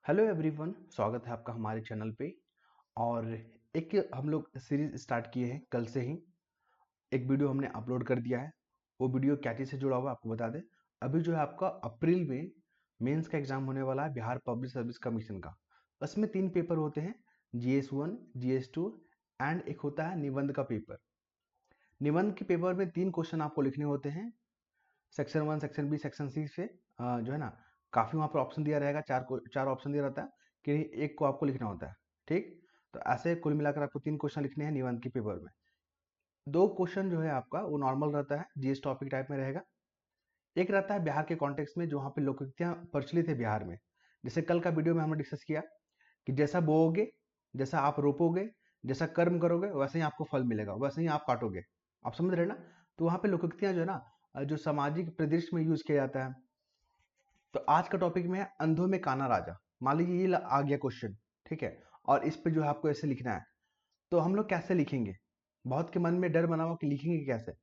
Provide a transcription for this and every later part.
Hello everyone, स्वागत है आपका हमारे चैनल पे। और एक हम लोग सीरीज स्टार्ट किए हैं कल से ही। एक वीडियो हमने अपलोड कर दिया है। वो वीडियो क्या चीज़ से जुड़ा हुआ है आपको बता दें। अभी जो है आपका अप्रैल में मेंस का एग्जाम होने वाला है बिहार पब्लिक सर्विस कमीशन का। उसमें 3 पेपर होते हैं, GS1, GS2 एंड एक होता है निबंध का पेपर। निबंध के पेपर में 3 क्वेश्चन आपको लिखने होते हैं, section 1, section B, section C से। जो है ना, काफ़ी वहाँ पर ऑप्शन दिया रहेगा, चार ऑप्शन दिया रहता है कि एक को आपको लिखना होता है। ठीक, तो ऐसे कुल मिलाकर आपको 3 क्वेश्चन लिखने हैं निबंध के पेपर में। 2 क्वेश्चन जो है आपका वो नॉर्मल रहता है, जीएस टॉपिक टाइप में रहेगा। एक रहता है बिहार के कॉन्टेक्स्ट में, जो वहाँ पे लोकोक्तियाँ प्रचलित है बिहार में। जैसे कल का वीडियो में हमने डिस्कस किया कि जैसा बोओगे, जैसा आप रोपोगे, जैसा कर्म करोगे, वैसे ही आपको फल मिलेगा, वैसे ही आप काटोगे। आप समझ रहे हैं ना। तो वहाँ पे लोकोक्तियाँ जो है ना, जो सामाजिक परिदृश्य में यूज किया जाता है। तो आज का टॉपिक में है अंधों में काना राजा। मान लीजिए ये आ गया क्वेश्चन, ठीक है, और इस पे जो है आपको ऐसे लिखना है। तो हम लोग कैसे लिखेंगे? बहुत के मन में डर बना हुआ कि लिखेंगे कैसे।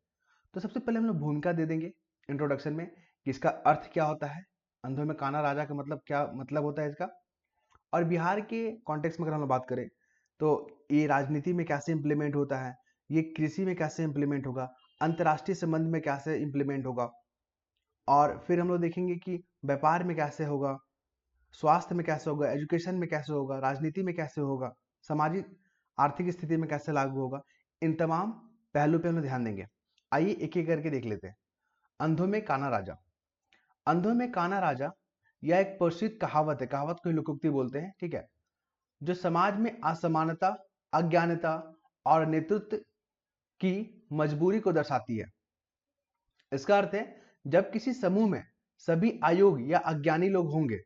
तो सबसे पहले हम लोग भूमिका दे देंगे इंट्रोडक्शन में कि इसका अर्थ क्या होता है, अंधों में काना राजा का मतलब क्या मतलब होता है इसका। और बिहार के कॉन्टेक्स्ट में अगर हम लोग बात करें तो ये राजनीति में कैसे इम्प्लीमेंट होता है, ये कृषि में कैसे इम्प्लीमेंट होगा, अंतर्राष्ट्रीय संबंध में कैसे इम्प्लीमेंट होगा, और फिर हम लोग देखेंगे कि व्यापार में कैसे होगा, स्वास्थ्य में कैसे होगा, एजुकेशन में कैसे होगा, राजनीति में कैसे होगा, सामाजिक आर्थिक स्थिति में कैसे लागू होगा। इन तमाम पहलू पे हम लोग ध्यान देंगे। आइए एक एक करके देख लेते हैं। अंधों में काना राजा। अंधों में काना राजा यह एक प्रसिद्ध कहावत है, कहावत को ही लोकोक्ति बोलते हैं, ठीक है, जो समाज में असमानता, अज्ञानता और नेतृत्व की मजबूरी को दर्शाती है। इसका अर्थ है जब किसी समूह में सभी अयोग्य या अज्ञानी लोग होंगे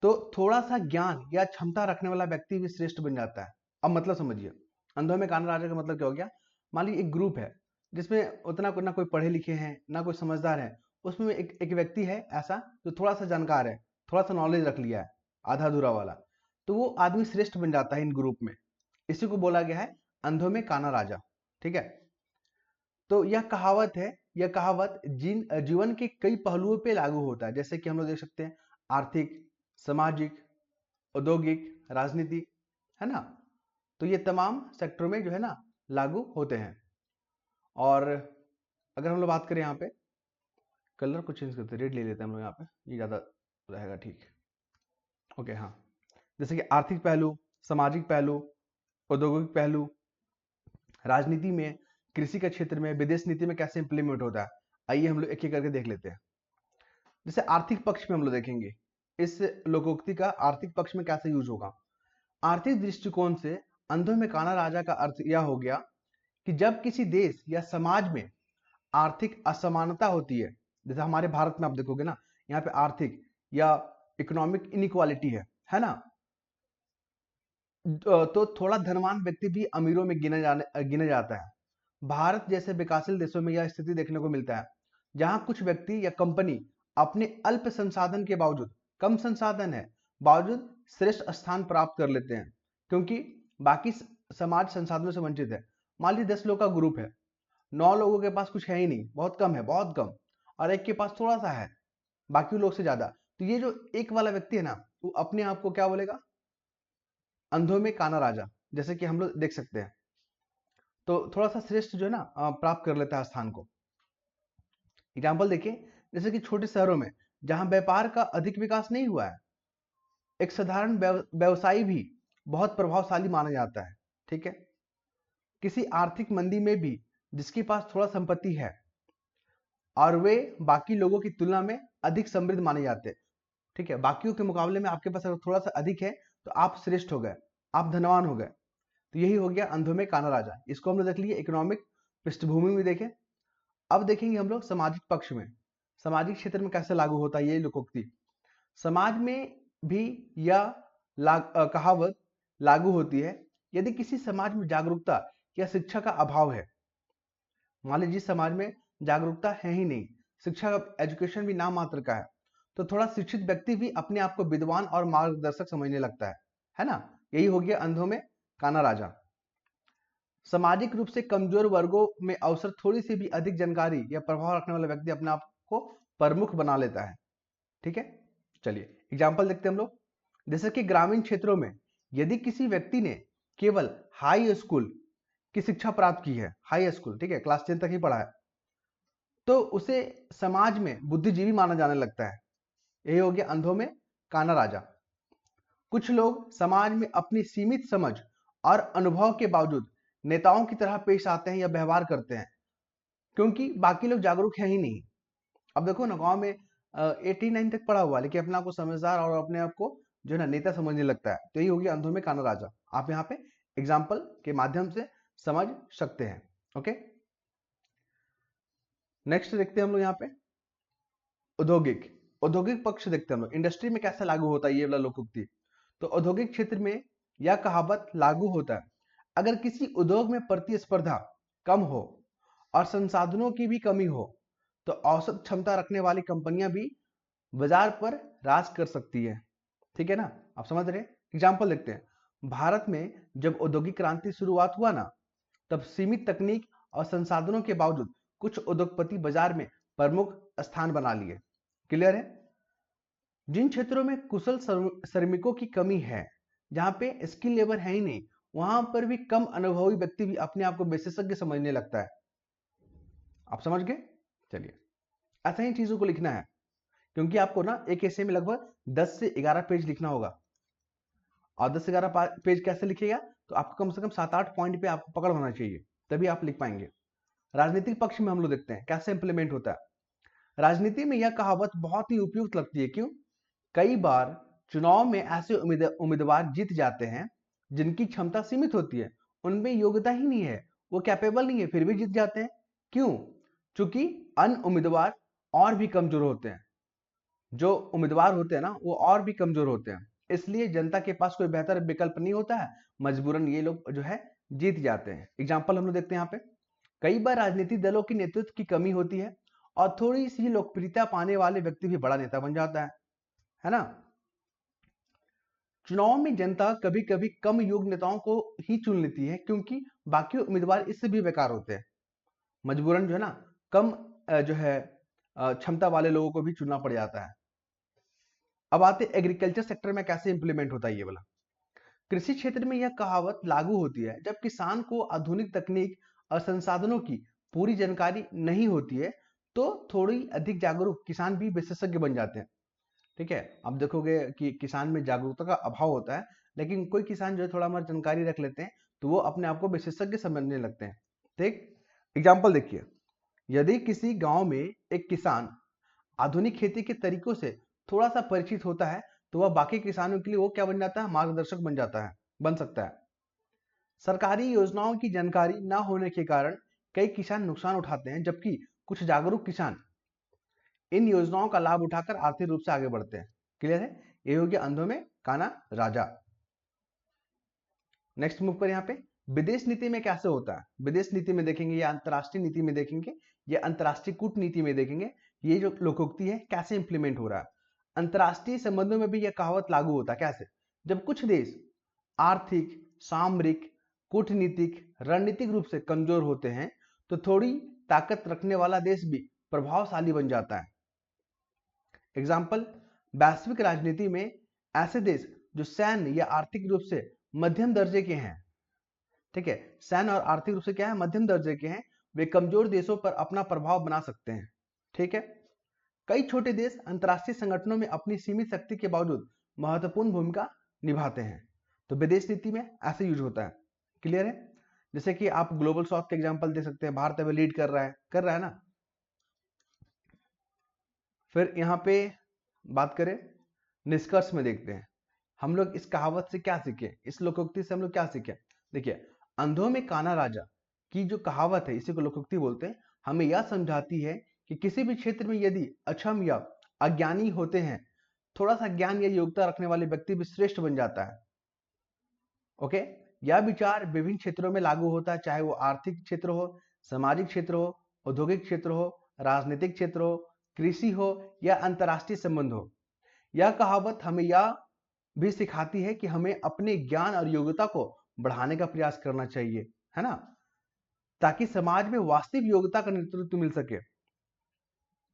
तो थोड़ा सा ज्ञान या क्षमता रखने वाला व्यक्ति भी श्रेष्ठ बन जाता है। अब मतलब समझिए, अंधों में काना राजा का मतलब क्या हो गया। मान लीजिए एक ग्रुप है जिसमें उतना ना कोई पढ़े लिखे हैं ना कोई समझदार है, उसमें एक व्यक्ति है ऐसा जो थोड़ा सा जानकार है, थोड़ा सा नॉलेज रख लिया है, आधा अधूरा वाला। तो वो आदमी श्रेष्ठ बन जाता है इन ग्रुप में। इसी को बोला गया है अंधों में काना राजा। ठीक है, तो यह कहावत है, यह कहावत जीवन के कई पहलुओं पे लागू होता है। जैसे कि हम लोग देख सकते हैं आर्थिक, सामाजिक, औद्योगिक, राजनीति, है ना। तो ये तमाम सेक्टरों में जो है ना लागू होते हैं। और अगर हम लोग बात करें यहाँ पे, कलर को चेंज करते हैं, रेड ले लेते हैं हम लोग यहाँ पे, ये ज़्यादा रहेगा। ठीक, ओके, हाँ। जैसे कि आर्थिक पहलू, सामाजिक पहलू, औद्योगिक पहलू, राजनीति में, कृषि के क्षेत्र में, विदेश नीति में कैसे इंप्लीमेंट होता है। आइए हम लोग एक एक करके देख लेते हैं। जैसे आर्थिक पक्ष में हम लोग देखेंगे इस लोकोक्ति का आर्थिक पक्ष में कैसे यूज होगा। आर्थिक दृष्टिकोण से अंधों में काना राजा का अर्थ यह हो गया कि जब किसी देश या समाज में आर्थिक असमानता होती है, जैसे हमारे भारत में आप देखोगे ना, यहाँ पे आर्थिक या इकोनॉमिक इनइक्वालिटी है ना। तो थोड़ा धनवान व्यक्ति भी अमीरों में गिना जाता है। भारत जैसे विकासशील देशों में यह स्थिति देखने को मिलता है, जहां कुछ व्यक्ति या कंपनी अपने अल्प संसाधन के बावजूद, कम संसाधन है बावजूद श्रेष्ठ स्थान प्राप्त कर लेते हैं, क्योंकि बाकी समाज संसाधनों से वंचित है। मान लीजिए 10 लोग का ग्रुप है, 9 लोगों के पास कुछ है ही नहीं, बहुत कम है, बहुत कम, और एक के पास थोड़ा सा है बाकी लोग से ज्यादा। तो ये जो एक वाला व्यक्ति है ना, वो अपने आप को क्या बोलेगा, अंधों में काना राजा, जैसे कि हम लोग देख सकते हैं। तो थोड़ा सा श्रेष्ठ जो है ना प्राप्त कर लेता है स्थान को। एग्जाम्पल देखिए, जैसे कि छोटे शहरों में जहां व्यापार का अधिक विकास नहीं हुआ है, एक साधारण व्यवसायी भी बहुत प्रभावशाली माना जाता है। ठीक है, किसी आर्थिक मंदी में भी जिसके पास थोड़ा संपत्ति है और वे बाकी लोगों की तुलना में अधिक समृद्ध माने जाते हैं। ठीक है, बाकियों के मुकाबले में आपके पास अगर थोड़ा सा अधिक है तो आप श्रेष्ठ हो गए, आप धनवान हो गए। तो यही हो गया अंधों में काना राजा। इसको हम लोग देख लिए इकोनॉमिक पृष्ठभूमि में देखें। अब देखेंगे हम लोग सामाजिक पक्ष में, सामाजिक क्षेत्र में कैसे लागू होता है ये लोकोक्ति। समाज में भी यह कहावत लागू होती है यदि किसी समाज में जागरूकता या शिक्षा का अभाव है। मान लीजिए समाज में जागरूकता है ही नहीं, शिक्षा एजुकेशन भी नाम मात्र का है, तो थोड़ा शिक्षित व्यक्ति भी अपने आप को विद्वान और मार्गदर्शक समझने लगता है ना। यही हो गया अंधों में काना राजा। सामाजिक रूप से कमजोर वर्गों में अवसर थोड़ी सी भी अधिक जानकारी या प्रभाव रखने वाला व्यक्ति अपने आप को प्रमुख बना लेता है। ठीक है, चलिए एग्जाम्पल देखते हैं हम लोग, जैसे कि ग्रामीण क्षेत्रों में यदि किसी व्यक्ति ने केवल हाई स्कूल की शिक्षा प्राप्त की है, हाई स्कूल, ठीक है, क्लास 10 तक ही पढ़ा है, तो उसे समाज में बुद्धिजीवी माना जाने लगता है। यही हो गया अंधों में काना राजा। कुछ लोग समाज में अपनी सीमित समझ और अनुभव के बावजूद नेताओं की तरह पेश आते हैं या व्यवहार करते हैं, क्योंकि बाकी लोग जागरूक है ही नहीं। अब देखो ना, गांव में 89 तक पढ़ा हुआ लेकिन अपने आप को समझदार और अपने आप को जो है ना नेता समझने लगता है, तो यही होगी अंधों में काना राजा। आप यहाँ पे एग्जाम्पल के माध्यम से समझ सकते हैं। ओके, नेक्स्ट देखते हैं हम लोग यहाँ पे औद्योगिक पक्ष देखते हैं हम लोग, इंडस्ट्री में कैसे लागू होता है ये वाला लोकोक्ति। तो औद्योगिक क्षेत्र में यह कहावत लागू होता है, अगर किसी उद्योग में प्रतिस्पर्धा कम हो और संसाधनों की भी कमी हो तो औसत क्षमता रखने वाली कंपनियां भी बाजार पर राज कर सकती है। ठीक है ना, आप समझ रहे हैं। एग्जाम्पल देखते हैं, भारत में जब औद्योगिक क्रांति शुरुआत हुआ ना, तब सीमित तकनीक और संसाधनों के बावजूद कुछ उद्योगपति बाजार में प्रमुख स्थान बना लिए। क्लियर है। जिन क्षेत्रों में कुशल श्रमिकों की कमी है, जहां पे स्किल लेबर है ही नहीं, वहां पर भी कम अनुभवी व्यक्ति भी अपने आप को विशेषज्ञ समझने लगता है। आप समझ गए। चलिए, ऐसा ही चीजों को लिखना है, क्योंकि आपको ना एक ऐसे में लगभग 10 से 11 पेज लिखना होगा। और 10 से 11 पेज कैसे लिखिएगा, तो आपको कम से कम 7-8 पॉइंट पे आपको पकड़ होना चाहिए, तभी आप लिख पाएंगे। राजनीतिक पक्ष में हम लोग देखते हैं कैसे इंप्लीमेंट होता है। राजनीति में यह कहावत बहुत ही उपयुक्त लगती है। क्यों? कई बार चुनाव में ऐसे उम्मीदवार जीत जाते हैं जिनकी क्षमता सीमित होती है, उनमें योग्यता ही नहीं है, वो कैपेबल नहीं है, फिर भी जीत जाते हैं। क्यों? क्योंकि अन्य उम्मीदवार और भी कमजोर होते हैं, जो उम्मीदवार होते हैं ना वो और भी कमजोर होते हैं, इसलिए जनता के पास कोई बेहतर विकल्प नहीं होता है, मजबूरन ये लोग जो है जीत जाते हैं। एग्जाम्पल हम लोग देखते हैं यहाँ पे, कई बार राजनीतिक दलों की नेतृत्व की कमी होती है और थोड़ी सी लोकप्रियता पाने वाले व्यक्ति भी बड़ा नेता बन जाता है ना। चुनाव में जनता कभी कभी कम योग्य नेताओं को ही चुन लेती है, क्योंकि बाकी उम्मीदवार इससे भी बेकार होते हैं, मजबूरन जो है ना कम जो है क्षमता वाले लोगों को भी चुनना पड़ जाता है। अब आते एग्रीकल्चर सेक्टर में कैसे इंप्लीमेंट होता है ये वाला। कृषि क्षेत्र में यह कहावत लागू होती है जब किसान को आधुनिक तकनीक और संसाधनों की पूरी जानकारी नहीं होती है, तो थोड़ी अधिक जागरूक किसान भी विशेषज्ञ बन जाते हैं। ठीक है, अब देखोगे कि किसान में जागरूकता का अभाव होता है, लेकिन कोई किसान जो है थोड़ा बहुत जानकारी रख लेते हैं तो वो अपने आप को विशेषज्ञ समझने लगते हैं। ठीक, एग्जाम्पल देखिए, यदि किसी गांव में एक किसान आधुनिक खेती के तरीकों से थोड़ा सा परिचित होता है, तो वह बाकी किसानों के लिए वो क्या बन जाता है, मार्गदर्शक बन जाता है, बन सकता है। सरकारी योजनाओं की जानकारी ना होने के कारण कई किसान नुकसान उठाते हैं, जबकि कुछ जागरूक किसान इन योजनाओं का लाभ उठाकर आर्थिक रूप से आगे बढ़ते हैं। क्लियर है। ये हो गया अंधों में काना राजा। नेक्स्ट मूव कर यहाँ पे विदेश नीति में कैसे होता है। विदेश नीति में देखेंगे या अंतरराष्ट्रीय नीति में देखेंगे या अंतरराष्ट्रीय कूटनीति में देखेंगे, ये जो लोकोक्ति है कैसे इंप्लीमेंट हो रहा है। अंतरराष्ट्रीय संबंधों में भी यह कहावत लागू होता है। कैसे? जब कुछ देश आर्थिक, सामरिक, कूटनीतिक, रणनीतिक रूप से कमजोर होते हैं, तो थोड़ी ताकत रखने वाला देश भी प्रभावशाली बन जाता है। एग्जाम्पल, वैश्विक राजनीति में ऐसे देश जो सैन्य या आर्थिक रूप से मध्यम दर्जे के हैं, ठीक है, सैन्य और आर्थिक रूप से क्या है, मध्यम दर्जे के हैं, वे कमजोर देशों पर अपना प्रभाव बना सकते हैं। ठीक है, कई छोटे देश अंतरराष्ट्रीय संगठनों में अपनी सीमित शक्ति के बावजूद महत्वपूर्ण भूमिका निभाते हैं, तो विदेश नीति में ऐसे यूज होता है। क्लियर है। जैसे कि आप ग्लोबल साउथ के एग्जांपल दे सकते हैं, भारत अभी लीड कर रहा है ना। फिर यहाँ पे बात करें निष्कर्ष में, देखते हैं हम लोग इस कहावत से क्या सीखे, इस लोकोक्ति से हम लोग क्या सीखे। देखिए, अंधों में काना राजा की जो कहावत है, इसी को लोकोक्ति बोलते हैं, हमें यह समझाती है कि किसी भी क्षेत्र में यदि अक्षम या अज्ञानी होते हैं, थोड़ा सा ज्ञान या योग्यता रखने वाले व्यक्ति भी श्रेष्ठ बन जाता है। ओके, यह विचार विभिन्न क्षेत्रों में लागू होता है, चाहे वो आर्थिक क्षेत्र हो, सामाजिक क्षेत्र हो, औद्योगिक क्षेत्र हो, राजनीतिक क्षेत्र हो, कृषि हो या अंतरराष्ट्रीय संबंध हो। यह कहावत हमें यह भी सिखाती है कि हमें अपने ज्ञान और योग्यता को बढ़ाने का प्रयास करना चाहिए, है ना, ताकि समाज में वास्तविक योग्यता का नेतृत्व मिल सके।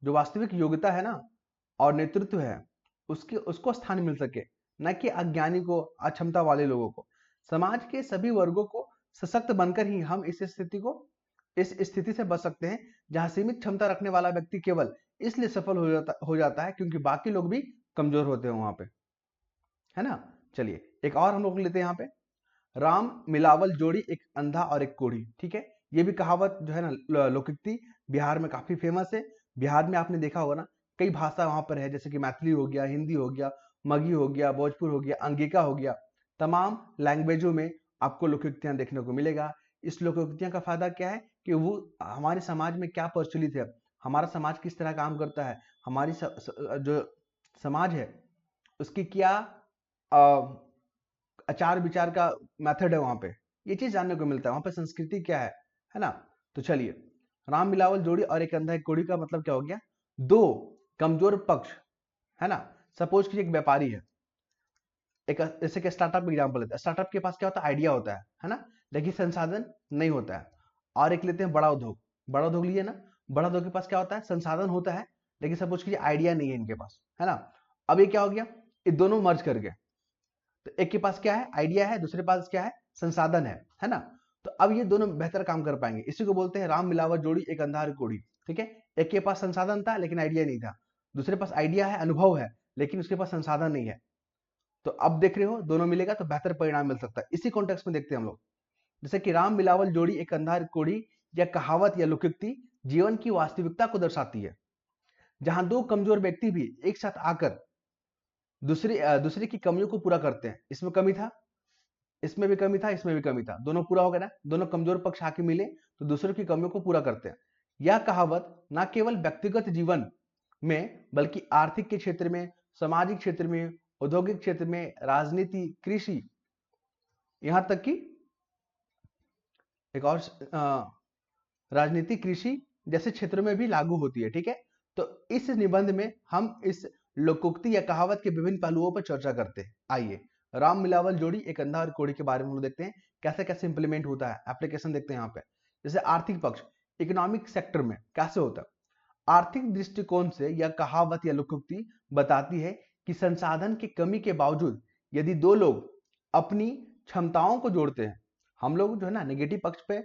जो वास्तविक योग्यता है ना और नेतृत्व है, उसके उसको स्थान मिल सके, न कि अज्ञानी को, अक्षमता वाले लोगों को। समाज के सभी वर्गों को सशक्त बनकर ही हम इस स्थिति से बच सकते हैं जहां सीमित क्षमता रखने वाला व्यक्ति केवल इसलिए सफल हो जाता है क्योंकि बाकी लोग भी कमजोर होते हैं वहां पे, है ना। चलिए एक और हम लोग लेते हैं यहाँ पे, राम मिलावल जोड़ी एक अंधा और एक कोढ़ी। ठीक है, ये भी कहावत जो है ना लोकोक्ति बिहार में काफी फेमस है। बिहार में आपने देखा होगा ना, कई भाषा वहां पर है, जैसे कि मैथिली हो गया, हिंदी हो गया, मगही हो गया, भोजपुर हो गया, अंगिका हो गया। तमाम लैंग्वेजों में आपको लोकोक्तियां देखने को मिलेगा। इस लोकोक्तियां का फायदा क्या है कि वो हमारे समाज में क्या प्रचलित है, हमारा समाज किस तरह काम करता है, हमारी जो समाज है उसकी क्या आचार विचार का मेथड है, वहां पे ये चीज जानने को मिलता है, वहां पे संस्कृति क्या है ना। तो चलिए, राम मिलावल जोड़ी और एक अंधा एक कोढ़ी का मतलब क्या हो गया, दो कमजोर पक्ष, है ना। सपोज कि एक व्यापारी है, एक जैसे कि स्टार्टअप एग्जांपल लेते हैं, स्टार्टअप के पास क्या होता है, आइडिया होता है ना, लेकिन संसाधन नहीं होता है। और एक लेते हैं बड़ा उद्योग, बड़ा उद्योग लिए ना, बड़ा उद्योग के पास क्या होता है, संसाधन होता है, लेकिन सपोज कीजिए आइडिया नहीं है इनके पास, है ना। अब ये क्या हो गया, ये दोनों मर्ज कर गए, तो एक के पास क्या है, आइडिया है, दूसरे पास क्या है, संसाधन है ना। तो अब ये दोनों बेहतर काम कर पाएंगे, इसी को बोलते हैं राम मिलावट जोड़ी एक अंधा और कोढ़ी। ठीक है, एक के पास संसाधन था लेकिन आइडिया नहीं था, दूसरे पास आइडिया है, अनुभव है, लेकिन उसके पास संसाधन नहीं है। तो अब देख रहे हो दोनों मिलेगा तो बेहतर परिणाम मिल सकता है। इसी कॉन्टेक्स्ट में देखते हैं हम लोग, जैसे कि राम मिलावल जोड़ी एक अंधा और कोढ़ी, या कहावत या लोकोक्ति जीवन की वास्तविकता को दर्शाती है, जहां दो कमजोर व्यक्ति भी एक साथ आकर दूसरे की कमियों को पूरा करते हैं। इसमें कमी था, इसमें भी कमी था, इसमें भी कमी था, दोनों पूरा हो गया ना, दोनों कमजोर पक्ष आके मिले तो दूसरों की कमियों को पूरा करते हैं। यह कहावत न केवल व्यक्तिगत जीवन में बल्कि आर्थिक के क्षेत्र में, सामाजिक क्षेत्र में, औद्योगिक क्षेत्र में, राजनीति, कृषि, यहां तक कि एक और राजनीति, कृषि जैसे क्षेत्रों में भी लागू होती है। ठीक है, तो इस निबंध में हम इस लोकोक्ति या कहावत के विभिन्न पहलुओं पर चर्चा करते हैं। आइए, राम मिलावल जोड़ी एक अंधा और कोढ़ी के बारे में हम लोग देखते हैं, कैसे कैसे इंप्लीमेंट होता है, एप्लीकेशन देखते हैं यहाँ पे। जैसे आर्थिक पक्ष, इकोनॉमिक सेक्टर में कैसे होता है, आर्थिक दृष्टिकोण से यह कहावत या लोकोक्ति बताती है कि संसाधन की कमी के बावजूद यदि दो लोग अपनी क्षमताओं को जोड़ते हैं, हम लोग जो है ना नेगेटिव पक्ष पे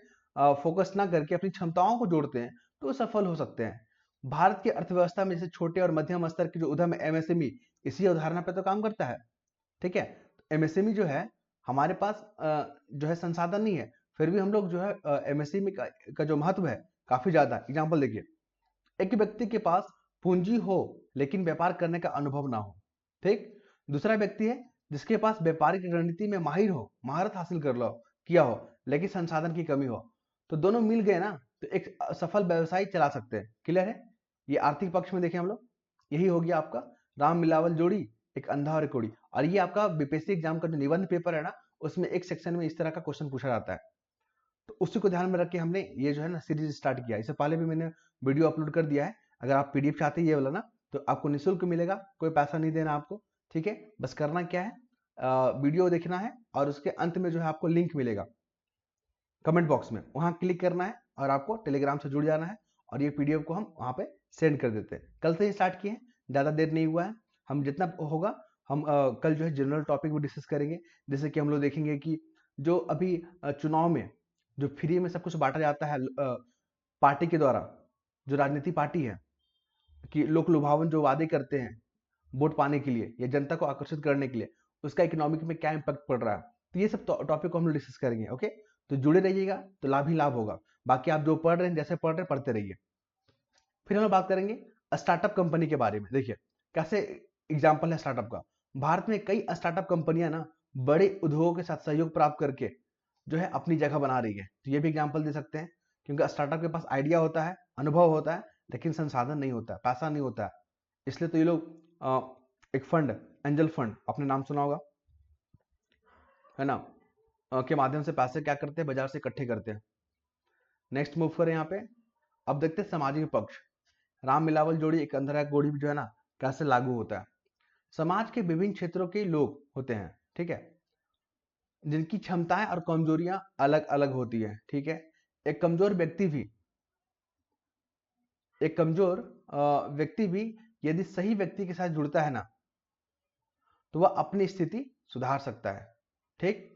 फोकस ना करके अपनी क्षमताओं को जोड़ते हैं, तो सफल हो सकते हैं। भारत की अर्थव्यवस्था में जैसे छोटे और मध्यम स्तर के जो उद्यम एमएसएमई, इसी अवधारणा पे तो काम करता है। ठीक है, एमएसएमई जो है, हमारे पास जो है संसाधन नहीं है, फिर भी हम लोग जो है एमएसएमई का जो महत्व है काफी ज्यादा। एग्जाम्पल देखिए, एक व्यक्ति के पास पूंजी हो लेकिन व्यापार करने का अनुभव ना हो, ठीक। दूसरा व्यक्ति है जिसके पास व्यापारिक रणनीति में माहिर हो, महारत हासिल कर लो किया हो, लेकिन संसाधन की कमी हो, तो दोनों मिल गए ना तो एक सफल व्यवसाय चला सकते हैं। क्लियर है, ये आर्थिक पक्ष में देखें हम लोग, यही हो गया आपका राम मिलावल जोड़ी एक अंधा और एक कोढ़ी। और ये आपका बीपीएससी एग्जाम का जो निबंध पेपर है ना, उसमें एक सेक्शन में इस तरह का क्वेश्चन पूछा जाता है, तो उसी को ध्यान में रख के हमने ये जो है ना सीरीज स्टार्ट किया। इससे पहले भी मैंने वीडियो अपलोड कर दिया है, अगर आप पीडीएफ चाहते हैं ये वाला ना, तो आपको निःशुल्क मिलेगा, कोई पैसा नहीं देना आपको। ठीक है, बस करना क्या है, वीडियो देखना है और उसके अंत में जो है आपको लिंक मिलेगा कमेंट बॉक्स में, वहां क्लिक करना है और आपको टेलीग्राम से जुड़ जाना है, और ये पीडीएफ को हम वहां पे सेंड कर देते हैं। कल से ही स्टार्ट किए हैं, ज़्यादा देर नहीं हुआ है। हम जितना होगा हम कल जो है जनरल टॉपिक भी डिस्कस करेंगे, जैसे कि हम लोग देखेंगे कि जो अभी चुनाव में जो फ्री में सब कुछ बांटा जाता है पार्टी के द्वारा, जो राजनीति पार्टी है, कि लोक लुभावन जो वादे करते हैं वोट पाने के लिए या जनता को आकर्षित करने के लिए, उसका इकोनॉमिक में क्या इम्पैक्ट पड़ रहा है, तो ये सब टॉपिक को हम लोग डिस्कस करेंगे। ओके, तो जुड़े रहिएगा तो लाभ ही लाभ होगा। बाकी आप जो पढ़ रहे हैं, जैसे पढ़ रहे हैं पढ़ते रहिए। फिर हम लोग बात करेंगे स्टार्टअप कंपनी के बारे में। देखिए कैसे एग्जाम्पल है स्टार्टअप का, भारत में कई स्टार्टअप कंपनियां ना बड़े उद्योगों के साथ सहयोग प्राप्त करके जो है अपनी जगह बना रही है, तो ये भी एग्जाम्पल दे सकते हैं, क्योंकि स्टार्टअप के पास आइडिया होता है, अनुभव होता है, लेकिन संसाधन नहीं होता है, पैसा नहीं होता है। इसलिए तो ये लोग एक फंड, एंजल फंड आपने नाम सुना होगा, है ना, के माध्यम से पैसे क्या करते हैं, बाजार से इकट्ठे करते हैं। नेक्स्ट मूव करें यहाँ पे, अब देखते हैं सामाजिक पक्ष, राम मिलावल जोड़ी एक अंधा कोढ़ी जो है ना कैसे लागू होता है। समाज के विभिन्न क्षेत्रों के लोग होते हैं, ठीक है, जिनकी क्षमताएं और कमजोरियां अलग अलग होती है। ठीक है, एक कमजोर व्यक्ति भी एक कमजोर व्यक्ति भी यदि सही व्यक्ति के साथ जुड़ता है ना, तो वह अपनी स्थिति सुधार सकता है। ठीक,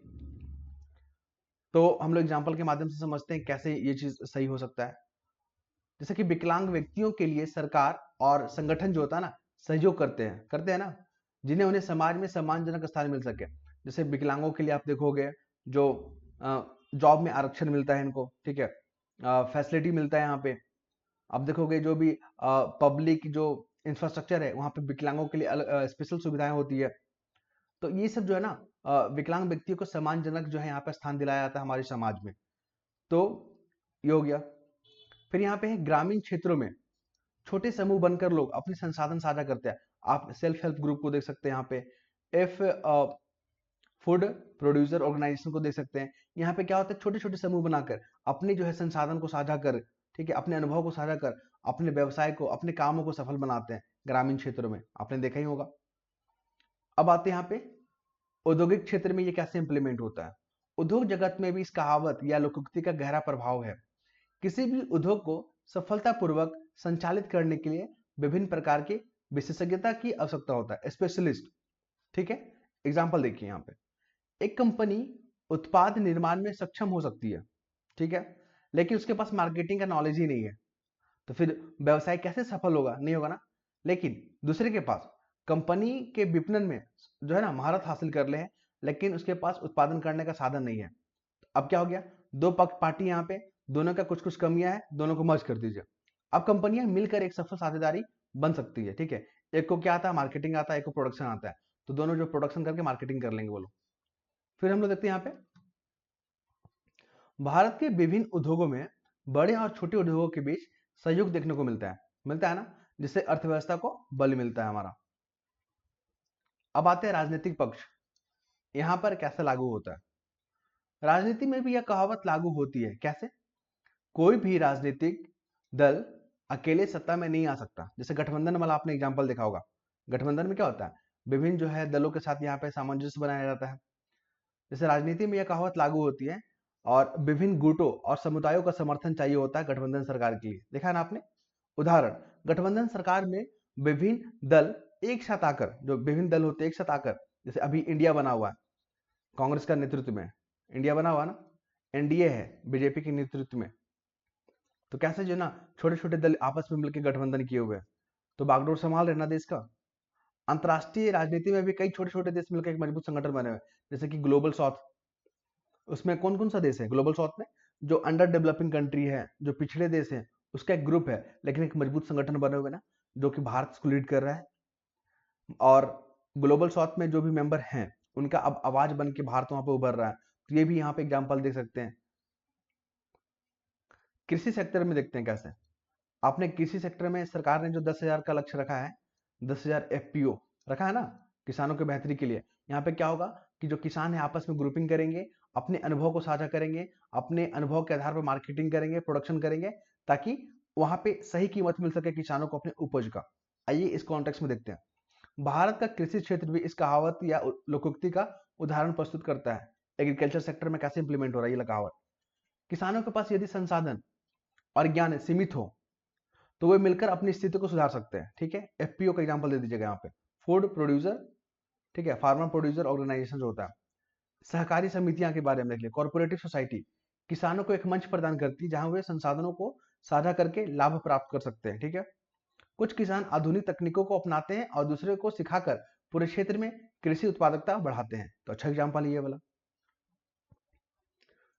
तो हम लोग एग्जाम्पल के माध्यम से समझते हैं कैसे ये चीज सही हो सकता है। जैसे कि विकलांग व्यक्तियों के लिए सरकार और संगठन जो होता है ना, सहयोग करते हैं ना, जिन्हें उन्हें समाज में सम्मानजनक स्थान मिल सके। जैसे विकलांगों के लिए आप देखोगे जो जॉब में आरक्षण मिलता है इनको, ठीक है, फैसिलिटी मिलता है यहाँ पे। आप देखोगे जो भी पब्लिक जो इंफ्रास्ट्रक्चर है वहाँ पे विकलांगों के लिए अलग स्पेशल सुविधाएं होती है। तो ये सब जो है ना, विकलांग व्यक्तियों को सम्मानजनक जो है यहाँ पे स्थान दिलाया जाता है हमारे समाज में। तो ये हो गया। फिर यहाँ पे है ग्रामीण क्षेत्रों में छोटे समूह बनकर लोग अपने संसाधन साझा करते हैं। आप सेल्फ हेल्प ग्रुप को देख सकते हैं यहाँ पे, एफ फूड प्रोड्यूसर ऑर्गेनाइजेशन को देख सकते हैं। यहाँ पे क्या होता है, छोटे छोटे समूह बनाकर अपने जो है संसाधन को साझा कर, ठीक है, अपने अनुभव को साझा कर अपने व्यवसाय को, अपने कामों को सफल बनाते हैं ग्रामीण क्षेत्रों में, आपने देखा ही होगा। अब आते हैं यहाँ पे औद्योगिक क्षेत्र में ये कैसे इंप्लीमेंट होता है। उद्योग जगत में भी इस कहावत या लोकोक्ति का गहरा प्रभाव है। किसी भी उद्योग को सफलतापूर्वक संचालित करने के लिए विभिन्न प्रकार की विशेषज्ञता की आवश्यकता होता है, स्पेशलिस्ट। ठीक है, एग्जाम्पल देखिए यहाँ पे, एक कंपनी उत्पाद निर्माण में सक्षम हो सकती है, ठीक है, लेकिन उसके पास मार्केटिंग का नॉलेज ही नहीं है, तो फिर व्यवसाय कैसे सफल होगा, नहीं होगा ना। लेकिन दूसरे के पास कंपनी के विपणन में जो है ना महारत हासिल कर ले हैं, लेकिन उसके पास उत्पादन करने का साधन नहीं है। अब क्या हो गया, दो पक्ष पार्टी यहाँ पे, दोनों का कुछ कुछ कमियां हैं, दोनों को मर्ज कर दीजिए। अब कंपनियां मिलकर एक सफल साझेदारी बन सकती है। ठीक है, एक को क्या आता है, मार्केटिंग आता है, एक को प्रोडक्शन आता है, तो दोनों जो प्रोडक्शन करके मार्केटिंग कर लेंगे वो लोग। फिर हम लोग देखते हैं यहाँ पे भारत के विभिन्न उद्योगों में बड़े और छोटे उद्योगों के बीच सहयोग देखने को मिलता है ना, जिससे अर्थव्यवस्था को बल मिलता है हमारा। अब आते हैं राजनीतिक पक्ष, यहां पर कैसे लागू होता है। राजनीति में भी यह कहावत लागू होती है। कैसे, कोई भी राजनीतिक दल अकेले सत्ता में नहीं आ सकता। जैसे गठबंधन वाला आपने एग्जाम्पल देखा होगा, गठबंधन में क्या होता है, विभिन्न जो है दलों के साथ यहाँ पे सामंजस्य बनाया जाता है। जैसे राजनीति में यह कहावत लागू होती है और विभिन्न गुटों और समुदायों का समर्थन चाहिए होता है गठबंधन सरकार के लिए। देखा ना आपने, उदाहरण, गठबंधन सरकार में विभिन्न दल एक साथ आकर, जो विभिन्न दल होते हैं एक साथ आकर, जैसे अभी इंडिया बना हुआ है कांग्रेस का नेतृत्व में, इंडिया बना हुआ ना, एनडीए है बीजेपी के नेतृत्व में, तो कैसे जो ना छोटे छोटे दल आपस में मिलकर गठबंधन किए हुए हैं, तो बागडोर संभाल रहे ना देश का। अंतरराष्ट्रीय राजनीति में भी कई छोटे छोटे देश मिलकर एक मजबूत संगठन बने हुए, जैसे कि ग्लोबल साउथ। उसमें कौन कौन सा देश है ग्लोबल साउथ में, जो अंडर डेवलपिंग कंट्री है, जो पिछड़े देश है, उसका एक ग्रुप है, लेकिन एक मजबूत संगठन बने हुए ना, जो कि भारत इसको लीड कर रहा है। और ग्लोबल साउथ में जो भी मेंबर हैं उनका अब आवाज बन के भारत वहां पे उभर रहा है। तो ये भी यहाँ पे एग्जाम्पल देख सकते हैं। कृषि सेक्टर में देखते हैं कैसे, आपने कृषि सेक्टर में सरकार ने जो 10,000 का लक्ष्य रखा है, 10,000 एफपीओ रखा है ना, किसानों के बेहतरी के लिए। यहाँ पे क्या होगा कि जो किसान है आपस में ग्रुपिंग करेंगे, अपने अनुभव को साझा करेंगे, अपने अनुभव के आधार पर मार्केटिंग करेंगे, प्रोडक्शन करेंगे, ताकि वहां पे सही कीमत मिल सके किसानों को अपने उपज का। आइए इस कॉन्टेक्स्ट में देखते हैं। भारत का कृषि क्षेत्र भी इस कहावत या लोकोक्ति का उदाहरण प्रस्तुत करता है। एग्रीकल्चर सेक्टर में कैसे इंप्लीमेंट हो रहा है ये कहावत। किसानों के पास यदि संसाधन और ज्ञान सीमित हो तो वे मिलकर अपनी स्थिति को सुधार सकते हैं। ठीक है, एफपीओ का एग्जांपल दे दीजिएगा यहाँ पे, फूड प्रोड्यूसर, ठीक है, फार्मर प्रोड्यूसर ऑर्गेनाइजेशन जो होता है। सहकारी समितियां के बारे में देख लिया, कॉर्पोरेटिव सोसाइटी किसानों को एक मंच प्रदान करती है जहां वे संसाधनों को साझा करके लाभ प्राप्त कर सकते हैं। ठीक है, कुछ किसान आधुनिक तकनीकों को अपनाते हैं और दूसरे को सिखाकर पूरे क्षेत्र में कृषि उत्पादकता बढ़ाते हैं। तो अच्छा एग्जाम्पल ये वाला।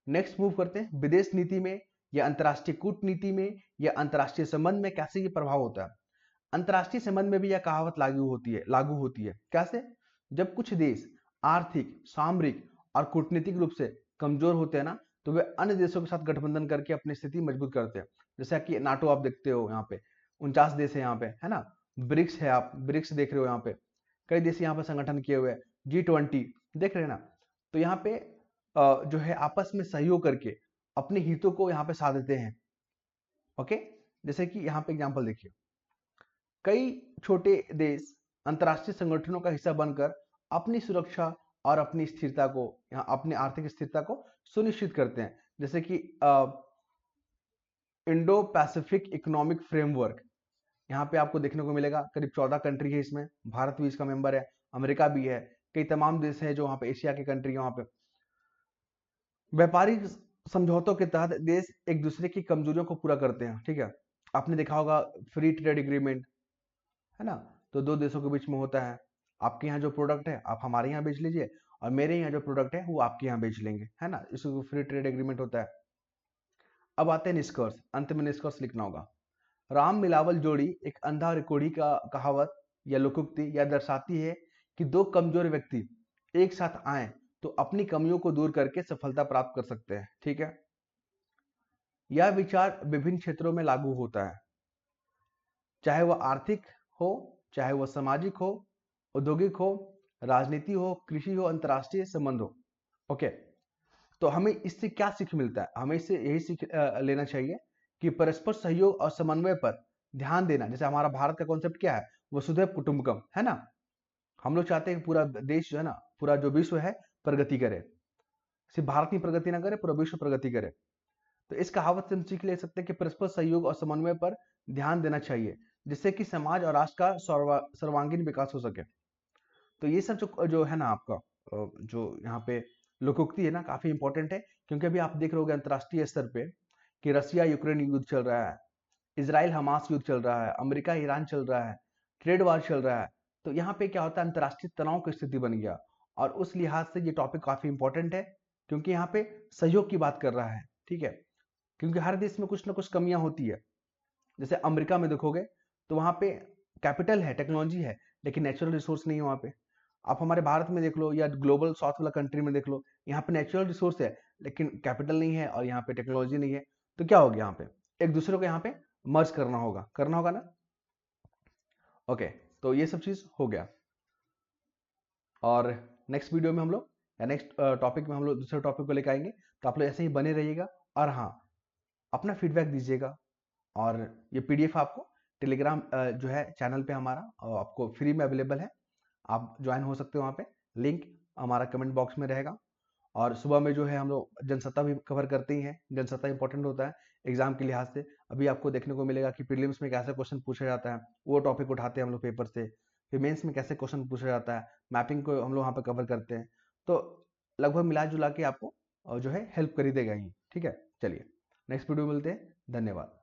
नेक्स्ट मूव करते हैं, विदेश नीति में या अंतर्राष्ट्रीय कूटनीति में या अंतर्राष्ट्रीय संबंध में कैसे ये प्रभाव होता है। अंतर्राष्ट्रीय संबंध में भी यह कहावत लागू होती है। कैसे, जब कुछ देश आर्थिक, सामरिक और कूटनीतिक रूप से कमजोर होते हैं ना, तो वे अन्य देशों के साथ गठबंधन करके अपनी स्थिति मजबूत करते हैं। जैसा कि नाटो आप देखते हो, यहाँ पे 49 देश है यहाँ पे, है ना। ब्रिक्स है, आप ब्रिक्स देख रहे हो, यहाँ पे कई देश यहाँ पे संगठन किए हुए हैं। G20 देख रहे हैं ना। तो यहाँ पे जो है आपस में सहयोग करके अपने हितों को यहाँ पे साधते हैं। ओके, जैसे कि यहाँ पे एग्जांपल देखिए, कई छोटे देश अंतरराष्ट्रीय संगठनों का हिस्सा बनकर अपनी सुरक्षा और अपनी स्थिरता को, यहाँ अपनी आर्थिक स्थिरता को सुनिश्चित करते हैं। जैसे कि इंडो पैसिफिक इकोनॉमिक फ्रेमवर्क, यहाँ पे आपको देखने को मिलेगा, करीब 14 कंट्री है इसमें, भारत भी इसका मेंबर है। अमेरिका भी है, कई तमाम देश हैं जो वहाँ पे एशिया के कंट्री है, वहाँ पे व्यापारिक समझौतों के तहत देश एक दूसरे की कमजोरियों को पूरा करते हैं। ठीक है, आपने देखा होगा फ्री ट्रेड एग्रीमेंट, है ना, तो दो देशों के बीच में होता है। आपके यहाँ जो प्रोडक्ट है आप हमारे यहाँ बेच लीजिए, और मेरे यहाँ जो प्रोडक्ट है वो आपके यहाँ बेच लेंगे, है ना, इसको फ्री ट्रेड एग्रीमेंट होता है। अब आते हैं निष्कर्ष, अंत में निष्कर्ष लिखना होगा। राम मिलावल जोड़ी एक अंधा और एक कोढ़ी का कहावत या लोकोक्ति यह दर्शाती है कि दो कमजोर व्यक्ति एक साथ आए तो अपनी कमियों को दूर करके सफलता प्राप्त कर सकते हैं। ठीक है, यह विचार विभिन्न क्षेत्रों में लागू होता है, चाहे वह आर्थिक हो, चाहे वह सामाजिक हो, औद्योगिक हो, राजनीति हो, कृषि हो, अंतर्राष्ट्रीय संबंध हो। ओके, तो हमें इससे क्या सीख मिलता है? हमें इससे यही सीख लेना चाहिए कि परस्पर सहयोग और समन्वय पर ध्यान देना। जैसे हमारा भारत का कॉन्सेप्ट क्या है, वसुधैव कुटुंबकम, है ना। हम लोग चाहते हैं कि पूरा देश जो है ना, पूरा जो विश्व है प्रगति करे, सिर्फ भारत ही प्रगति ना करे, पूरा विश्व प्रगति करे। तो इस कहावत से हम सीख ले सकते हैं कि परस्पर सहयोग और समन्वय पर ध्यान देना चाहिए, जिससे कि समाज और राष्ट्र का सर्वांगीण विकास हो सके। तो ये सब जो जो है ना आपका जो यहाँ पे लोकोक्ति है ना, काफी इंपॉर्टेंट है, क्योंकि अभी आप देख रहे होगे अंतर्राष्ट्रीय स्तर पे कि रसिया यूक्रेन युद्ध चल रहा है, इसराइल हमास युद्ध चल रहा है, अमेरिका ईरान चल रहा है, ट्रेड वार चल रहा है। तो यहाँ पे क्या होता है, अंतर्राष्ट्रीय तनाव की स्थिति बन गया, और उस लिहाज से ये टॉपिक काफी इंपॉर्टेंट है, क्योंकि यहाँ पे सहयोग की बात कर रहा है। ठीक है, क्योंकि हर देश में कुछ ना कुछ कमियां होती है। जैसे अमेरिका में देखोगे तो वहाँ पे कैपिटल है, टेक्नोलॉजी है, लेकिन नेचुरल रिसोर्स नहीं है वहाँ पे। आप हमारे भारत में देख लो या ग्लोबल साउथ वाला कंट्री में देख लो, यहाँ पे नेचुरल रिसोर्स है लेकिन कैपिटल नहीं है, और यहाँ पे टेक्नोलॉजी नहीं है। तो क्या होगा, यहाँ पे एक दूसरे को यहाँ पे मर्ज करना होगा ना। ओके, तो ये सब चीज हो गया, और नेक्स्ट वीडियो में हम लोग या नेक्स्ट टॉपिक में हम लोग दूसरे टॉपिक को लेकर आएंगे। तो आप लोग ऐसे ही बने रहिएगा, और हाँ, अपना फीडबैक दीजिएगा। और ये पीडीएफ आपको टेलीग्राम जो है चैनल पे हमारा आपको फ्री में अवेलेबल है, आप ज्वाइन हो सकते हो वहाँ पे, लिंक हमारा कमेंट बॉक्स में रहेगा। और सुबह में जो है हम लोग जनसत्ता भी कवर करते ही हैं, जनसत्ता इंपॉर्टेंट होता है एग्जाम के लिहाज से। अभी आपको देखने को मिलेगा कि प्रीलिम्स में कैसे क्वेश्चन पूछा जाता है, वो टॉपिक उठाते हैं हम लोग पेपर से। फिर मेंस में कैसे क्वेश्चन पूछा जाता है, मैपिंग को हम लोग वहाँ पे कवर करते हैं। तो लगभग मिला जुला के आपको जो है हेल्प कर ही देगा ही। ठीक है, चलिए नेक्स्ट वीडियो मिलते हैं, धन्यवाद।